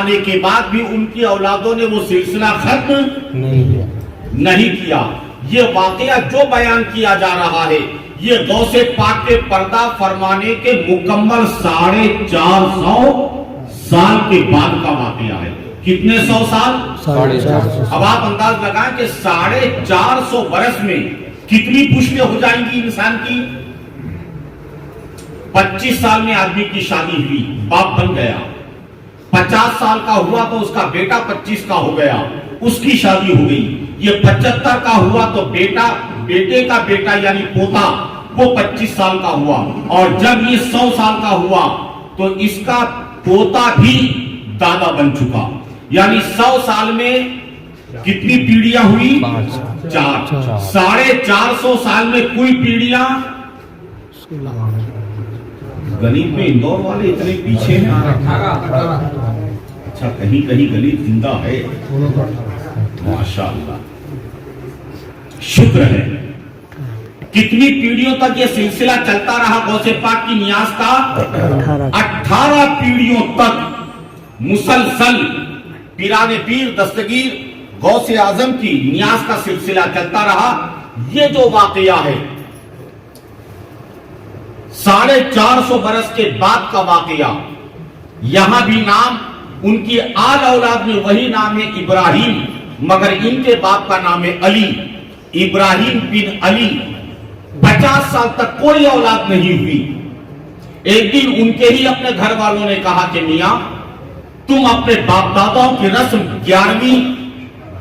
فرمانے کے بعد بھی ان کی اولادوں نے وہ سلسلہ ختم نہیں کیا. یہ واقعہ جو بیان کیا جا رہا ہے یہ غوث پاک کے پردہ فرمانے کے مکمل 450 سال کے بعد کا واقعہ ہے. کتنے 100 سال؟ 450. اب آپ انداز لگائیں کہ 450 برس میں کتنی پشتیں ہو جائیں گی انسان کی. 25 سال میں آدمی کی شادی ہوئی، باپ بن گیا. 50 سال کا ہوا تو اس کا بیٹا 25 کا ہو گیا، اس کی شادی ہو گئی. یہ 75 کا ہوا تو بیٹے کا بیٹا یعنی پوتا وہ 25 سال کا ہوا. اور جب یہ 100 سال کا ہوا تو اس کا پوتا بھی دادا بن چکا. یعنی 100 سال میں کتنی پیڑیاں ہوئی؟ 4. 450 سال میں کوئی پیڑیاں. گنیت میں اندور والے اتنے پیچھے ہیں. اچھا کہیں گنیت زندہ ہے. ماشاءاللہ شکر ہے. کتنی پیڑھیوں تک یہ سلسلہ چلتا رہا غوث پاک کی نیاز کا؟ 18 پیڑھیوں تک مسلسل پیران پیر دستگیر غوث اعظم کی نیاز کا سلسلہ چلتا رہا. یہ جو واقعہ ہے 450 برس کے بعد کا واقعہ، یہاں بھی نام ان کی آل اولاد میں وہی نام ہے ابراہیم، مگر ان کے باپ کا نام ہے علی. ابراہیم بن علی. 50 سال تک کوئی اولاد نہیں ہوئی. ایک دن ان کے ہی اپنے گھر والوں نے کہا کہ میاں تم اپنے باپ داداؤں کی رسم 11ویں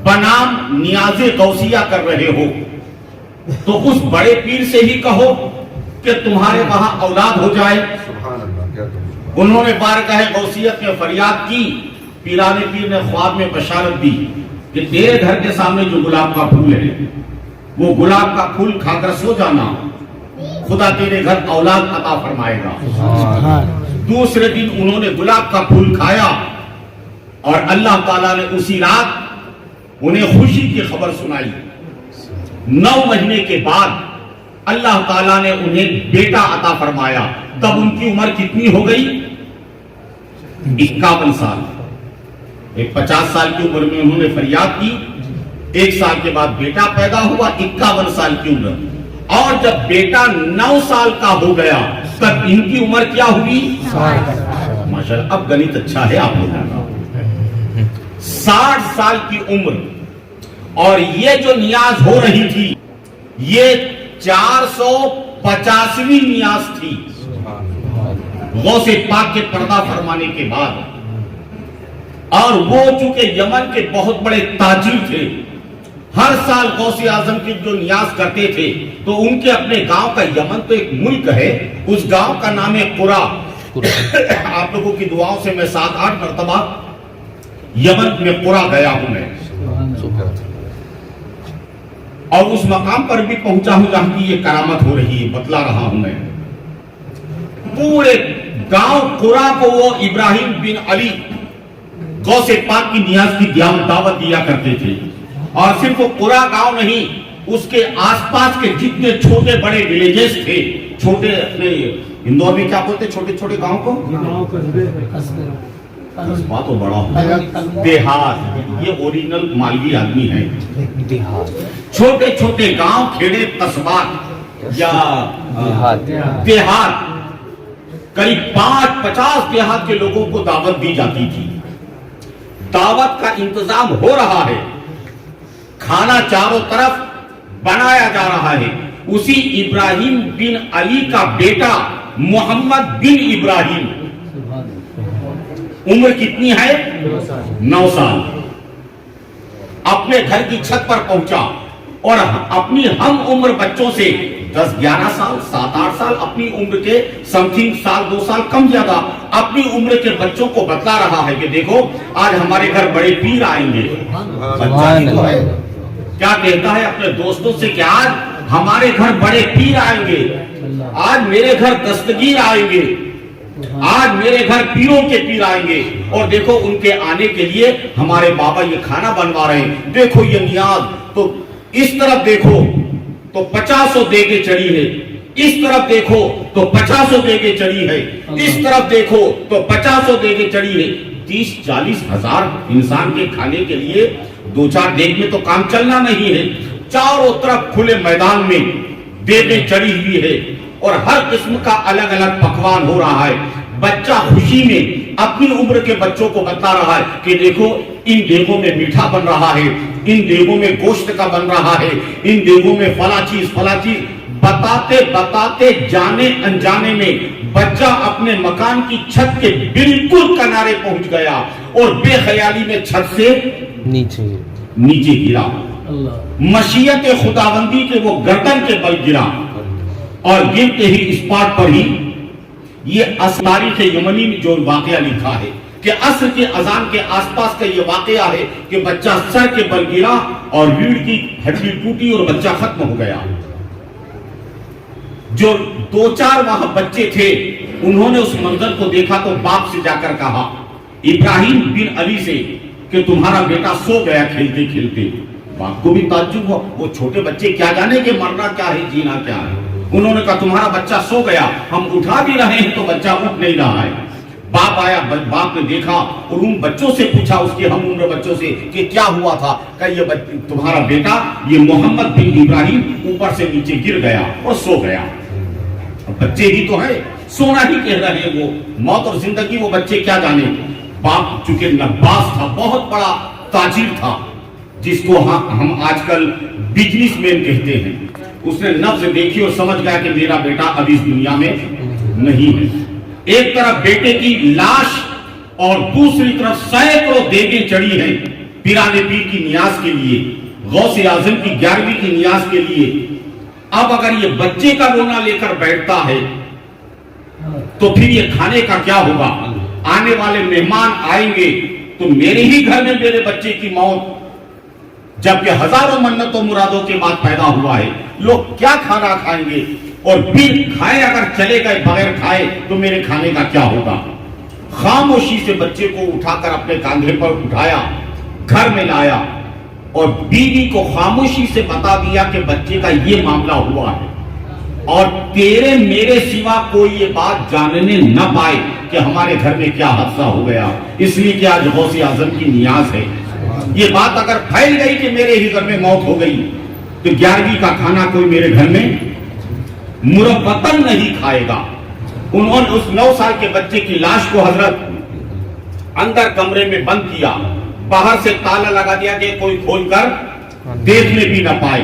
بنام نیاز غوثیہ کر رہے ہو تو اس بڑے پیر سے ہی کہو کہ تمہارے وہاں اولاد ہو جائے. انہوں نے بارگاہ غوثیت میں فریاد کی. پیران پیر نے خواب میں بشارت دی کہ تیرے گھر کے سامنے جو گلاب کا پھول ہے وہ گلاب کا پھول کھا کر سو جانا، خدا تیرے گھر اولاد عطا فرمائے گا. دوسرے دن انہوں نے گلاب کا پھول کھایا اور اللہ تعالیٰ نے اسی رات انہیں خوشی کی خبر سنائی. 9 مہینے کے بعد اللہ تعالیٰ نے انہیں بیٹا عطا فرمایا. تب ان کی عمر کتنی ہو گئی؟ 51 سال. ایک 50 سال کی عمر میں انہوں نے فریاد کی. 1 سال کے بعد بیٹا پیدا ہوا 51 سال کی عمر. اور جب بیٹا 9 سال کا ہو گیا تب ان کی عمر کیا ہوئی؟ ماشاءاللہ اب گنیت اچھا ہے آپ لوگوں کا. 60 سال کی عمر. اور یہ جو نیاز ہو رہی تھی یہ 450ویں نیاز تھی غوث پاک کے پردہ فرمانے کے بعد. اور وہ چونکہ یمن کے بہت بڑے تاجر تھے، ہر سال غوث اعظم کی جو نیاز کرتے تھے تو ان کے اپنے گاؤں کا، یمن تو ایک ملک ہے، اس گاؤں کا نام ہے قرا. آپ لوگوں کی دعاؤں سے میں 7-8 مرتبہ یمن میں قرا گیا ہوں میں، اور اس مقام پر بھی پہنچا ہوں جہاں کی یہ کرامت ہو رہی ہے، بتلا رہا ہوں میں. پورے گاؤں قرا کو وہ ابراہیم بن علی غوث پاک کی نیاز کی دعوت دیا کرتے تھے. اور صرف وہ قرا گاؤں نہیں، اس کے آس پاس کے جتنے چھوٹے بڑے ولیجز تھے، چھوٹے اپنے اندور میں کیا بولتے چھوٹے چھوٹے گاؤں کو؟ قصبہ تو بڑا ہو، دیہات. یہ اوریجنل مالوی آدمی ہے. چھوٹے چھوٹے گاؤں، کھیڑے، قصبات یا دیہات، قریب 50 دیہات کے لوگوں کو دعوت دی جاتی تھی. دعوت کا انتظام ہو رہا ہے، کھانا چاروں طرف بنایا جا رہا ہے. اسی ابراہیم بن علی کا بیٹا محمد بن ابراہیم، عمر کتنی ہے؟ 9 سال. اپنے گھر کی چھت پر پہنچا اور اپنی ہم عمر بچوں سے 10-11 سال 7-8 سال اپنی عمر کے سمتھنگ سال 2 سال کم زیادہ اپنی عمر کے بچوں کو بتلا رہا ہے کہ دیکھو آج ہمارے گھر بڑے پیر آئیں گے. کیا کہتا ہے اپنے دوستوں سے کہ آج ہمارے گھر بڑے پیر آئیں گے، آج میرے گھر دستگیر آئیں گے، آج میرے گھر پیروں کے پیر آئیں گے. اور دیکھو ان کے آنے کے لیے ہمارے بابا یہ کھانا بنوا رہے ہیں. دیکھو یہ نیاز، تو اس طرف دیکھو تو 50 دے کے چڑھی ہے، اس طرف دیکھو تو 50 دے کے چڑھی ہے، اس طرف دیکھو تو 50 دے کے چڑھی ہے. 30-40 ہزار انسان کے کھانے کے لیے 2-4 دیگ میں تو کام چلنا نہیں ہے. چاروں طرف کھلے میدان میں دیگیں چڑھی ہوئی ہے اور ہر قسم کا الگ الگ پکوان ہو رہا ہے. بچہ خوشی میں اپنی عمر کے بچوں کو بتا رہا ہے کہ دیکھو ان دیگوں میں میٹھا بن رہا ہے, ان دیگوں میں گوشت کا بن رہا ہے, ان دیگوں میں فلاں چیز. بتاتے بتاتے جانے انجانے میں بچہ اپنے مکان کی چھت کے بالکل کنارے پہنچ گیا اور بے خیالی میں چھت سے نیچے گرا. مشیت خداوندی کے وہ گردن کے بل گرا اور گرتے ہی اسپاٹ پر ہی یہ تاریخ یمنی میں جو واقعہ لکھا ہے کہ عصر کے اذان کے آس پاس کا یہ واقعہ ہے کہ بچہ سر کے بل گرا اور ریڑھ کی ہڈی ٹوٹی اور بچہ ختم ہو گیا. جو 2-4 وہاں بچے تھے انہوں نے اس منظر کو دیکھا تو باپ سے جا کر کہا ابراہیم بن علی سے کہ تمہارا بیٹا سو گیا کھیلتے کھیلتے. باپ کو بھی تعجب ہوا, وہ چھوٹے بچے کیا جانے کہ مرنا کیا ہے جینا کیا ہے. انہوں نے کہا تمہارا بچہ سو گیا, ہم اٹھا بھی رہے ہیں تو بچہ اٹھ نہیں رہا ہے. باپ آیا, باپ نے دیکھا اور ان بچوں سے پوچھا, اس کے ہم عمر بچوں سے کہ کیا ہوا تھا. کہ یہ تمہارا بیٹا یہ محمد بن ابراہیم اوپر سے نیچے گر گیا اور سو گیا. بچے ہی تو ہے, سونا ہی کہہ رہے ہیں, وہ موت اور زندگی وہ بچے کیا جانے. باپ چونکہ نباز تھا, بہت بڑا تاجر تھا جس کو ہم آج کل بزنس مین کہتے ہیں, اس نے نبض دیکھی اور سمجھ گیا کہ میرا بیٹا اب اس دنیا میں نہیں ہے. ایک طرف بیٹے کی لاش اور دوسری طرف سینکڑوں دیگیں چڑھی ہیں پیرانے پیر کی نیاز کے لیے, غوث اعظم کی 11ویں کی نیاز کے لیے. اب اگر یہ بچے کا رونا لے کر بیٹھتا ہے تو پھر یہ کھانے کا کیا ہوگا. آنے والے مہمان آئیں گے تو میرے ہی گھر میں میرے بچے کی موت, جبکہ ہزاروں منتوں مرادوں کے بعد پیدا ہوا ہے, لوگ کیا کھانا کھائیں گے. اور پھر کھائے اگر چلے گئے بغیر کھائے تو میرے کھانے کا کیا ہوگا. خاموشی سے بچے کو اٹھا کر اپنے کاندھے پر اٹھایا, گھر میں لایا اور بیوی کو خاموشی سے بتا دیا کہ بچے کا یہ معاملہ ہوا ہے اور تیرے میرے سوا کوئی یہ بات جاننے نہ پائے کہ ہمارے گھر میں کیا حادثہ ہو گیا, اس لیے کہ آج غوث اعظم کی نیاز ہے. یہ بات اگر پھیل گئی کہ میرے ہی گھر میں موت ہو گئی تو 11ویں کا کھانا کوئی میرے گھر میں مربتاً نہیں کھائے گا. انہوں نے اس 9 سال کے بچے کی لاش کو حضرت اندر کمرے میں بند کیا, باہر سے تالا لگا دیا کہ کوئی کھول کر دیکھنے بھی نہ پائے.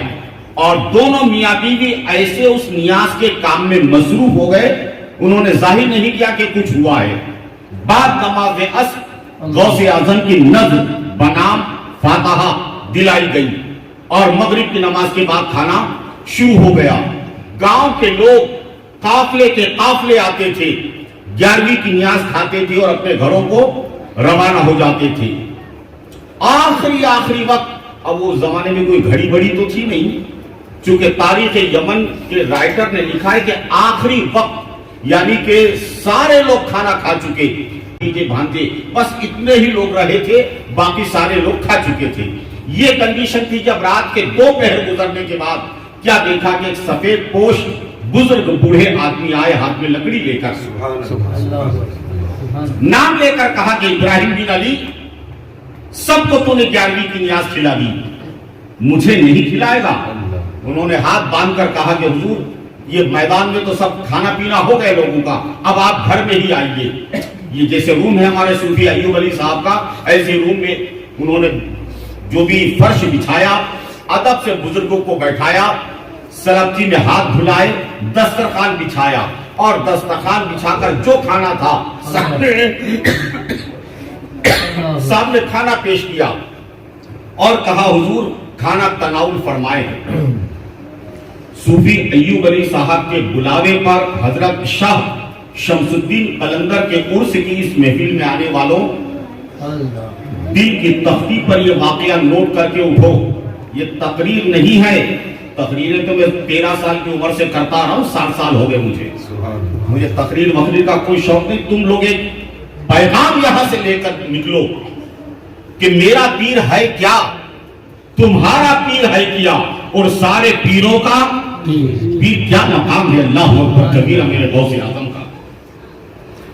اور دونوں میاں بیوی ایسے اس نیاز کے کام میں مصروف ہو گئے, انہوں نے ظاہر نہیں کیا کہ کچھ ہوا ہے. بعد نماز عصر غوث اعظم کی نظر بنام فاتحہ دلائی گئی اور مغرب کی نماز کے بعد کھانا شروع ہو گیا. گاؤں کے لوگ قافلے کے قافلے آتے تھے, 11ویں کی نیاز کھاتے تھے اور اپنے گھروں کو روانہ ہو جاتے تھے. آخری وقت, اب وہ زمانے میں کوئی گھڑی بڑی تو تھی نہیں, چونکہ تاریخ یمن کے رائٹر نے لکھا ہے کہ آخری وقت یعنی کہ سارے لوگ کھانا کھا چکے بھانتے, بس اتنے ہی لوگ رہے تھے, باقی سارے لوگ کھا چکے تھے. یہ کنڈیشن تھی جب رات کے 2 پہر گزرنے کے بعد کیا دیکھا کہ ایک سفید پوش بزرگ بوڑھے آدمی آئے ہاتھ میں لکڑی لے کر, نام لے کر کہا کہ ابراہیم بن علی سب کو تو نے 11ویں کی نیاز کھلا دی, مجھے نہیں کھلائے گا. انہوں نے ہاتھ باندھ کر کہا کہ حضور یہ میدان میں تو سب کھانا پینا ہو گئے لوگوں کا, اب آپ گھر میں ہی آئیے. یہ جیسے روم ہے ہمارے صوفی ایوب علی صاحب کا, ایسے روم میں انہوں نے جو بھی فرش بچھایا, ادب سے بزرگوں کو بیٹھایا, سلبتی میں ہاتھ دھلائے, دسترخوان بچھایا اور دسترخوان بچھا کر جو کھانا تھا سامنے کھانا پیش کیا اور کہا حضور کھانا تناول فرمائے. صوفی ایوب علی صاحب کے بلاوے پر حضرت شاہ شمس الدین قلندر کے عرس کی اس محفل میں آنے والوں دل کی تختی پر یہ واقعہ نوٹ کر کے اٹھو. یہ تقریر نہیں ہے, تقریریں تو میں 13 سال کی عمر سے کرتا رہا ہوں, 60 سال ہو گئے مجھے تقریر وقریر کا کوئی شوق نہیں. تم لوگ ایک پیغام یہاں سے لے کر نکلو کہ میرا پیر ہے کیا, تمہارا پیر ہے کیا, اور سارے پیروں کا پیر کیا مقام ہے. اللہ اکبر کبیرہ میرے غوث اعظم کا.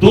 2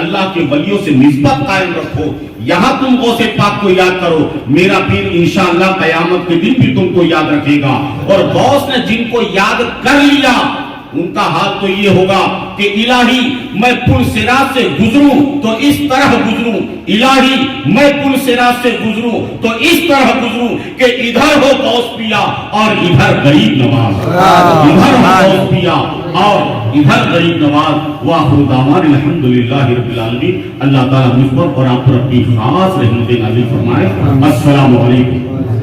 اللہ کے ولیوں سے نسبت قائم رکھو. یہاں تم غوث پاک کو یاد کرو, میرا پیر انشاءاللہ قیامت کے دن بھی تم کو یاد رکھے گا. اور غوث نے جن کو یاد کر لیا ان کا حال تو یہ ہوگا کہ الہی میں پل صراط سے گزروں تو اس طرح گزروں, الہی میں پل صراط سے گزروں تو اس طرح گزروں کہ ادھر ہو غوث پیا اور ادھر غریب نواز, ادھر ہو غوث پیا اور ادھر غریب نواز. وآخر دعوانا الحمدللہ رب العالمین. اللہ تعالیٰ مجھ پر اور آپ پر اپنی خاص رحمت نازل فرمائے. السلام علیکم.